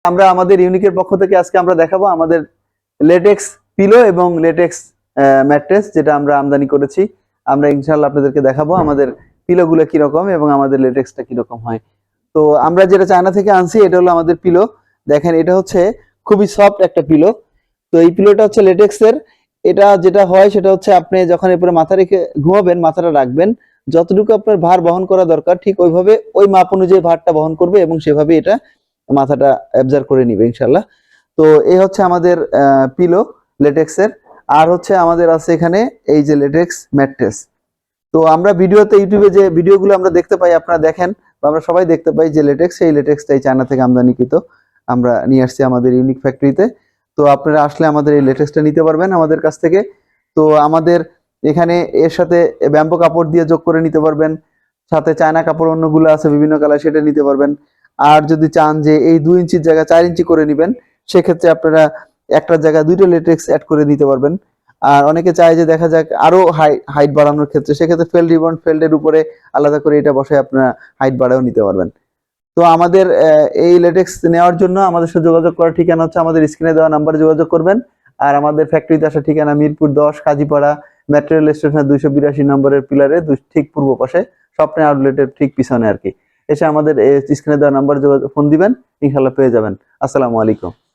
আমরা আমাদের ইউনিকের পক্ষ থেকে আজকে আমরা দেখাবো আমাদের লেটেক্স পিলো এবং লেটেক্স ম্যাট্রেস যেটা আমরা আমদানি করেছি। আমরা ইনশাআল্লাহ আপনাদেরকে দেখাবো আমাদের পিলোগুলো কিরকম এবং আমাদের লেটেক্সটা কিরকম হয়। তো আমরা যেটা চায়না থেকে আনছি এটা হলো আমাদের পিলো। দেখেন এটা হচ্ছে খুবই সফট একটা পিলো। তো এই পিলোটা হচ্ছে লেটেক্সের। এটা যেটা হয় সেটা হচ্ছে আপনি যখন এরপরে মাথা রেখে ঘুমাবেন, মাথাটা রাখবেন, যতটুকু আপনার ভার বহন করা দরকার ঠিক ওইভাবে ওই মাপ অনুযায়ী ভারটা বহন করবে এবং সেভাবে এটা মাথাটা অ্যাবজর্ব করে নিবে ইনশাল্লাহ। তো এই হচ্ছে আমাদের পিলো লেটেক্সের। আর হচ্ছে আমাদের আছে এখানে এই যে লেটেক্স ম্যাট্রেস। তো আমরা ভিডিওতে ইউটিউবে যে ভিডিওগুলো আমরা দেখতে পাই, আপনারা দেখেন বা আমরা সবাই দেখতে পাই যে লেটেক্স, সেই লেটেক্সটাই চায়না থেকে আমদানিকৃত আমরা নিয়ে আসছি আমাদের ইউনিক ফ্যাক্টরিতে। তো আপনারা আসলে আমাদের এই লেটেক্সটা নিতে পারবেন আমাদের কাছ থেকে। তো আমাদের এখানে এর সাথে ব্যাম্বো কাপড় দিয়ে যোগ করে নিতে পারবেন, সাথে চায়না কাপড় অন্যগুলো আছে বিভিন্ন কালার, সেটা নিতে পারবেন। আর যদি চান যে এই 2 ইঞ্চির জায়গায় 4 ইঞ্চি করে নেবেন, সেক্ষেত্রে আপনারা একটার জায়গায় 2টা লেটেক্স অ্যাড করে নিতে পারবেন। আর অনেকে চায় যে দেখা যাক আরো হাইট বাড়ানোর ক্ষেত্রে, সেক্ষেত্রে ফেল্ড রিবন ফেল্ডের উপরে আলাদা করে এটা বসে আপনারা হাইট বাড়াও নিতে পারবেন। তো আমাদের এই লেটেক্স নেওয়ার জন্য আমাদের সাথে যোগাযোগ করার ঠিকানা হচ্ছে আমাদের স্ক্রিনে দেওয়া নাম্বারে যোগাযোগ করবেন। আর আমাদের ফ্যাক্টরিতে আসার ঠিকানা মিরপুর 10 কাজীপাড়া মেট্রো স্টেশনের 282 নম্বরের পিলারে ঠিক পূর্ব পাশে, স্বপ্নে আউটলেটের ঠিক পিছনে আর কি। এসে আমাদের স্ক্রিনে দেওয়া নাম্বারে যোগাযোগ ফোন দিবেন, ইনশাআল্লাহ পেয়ে যাবেন। আসসালামু আলাইকুম।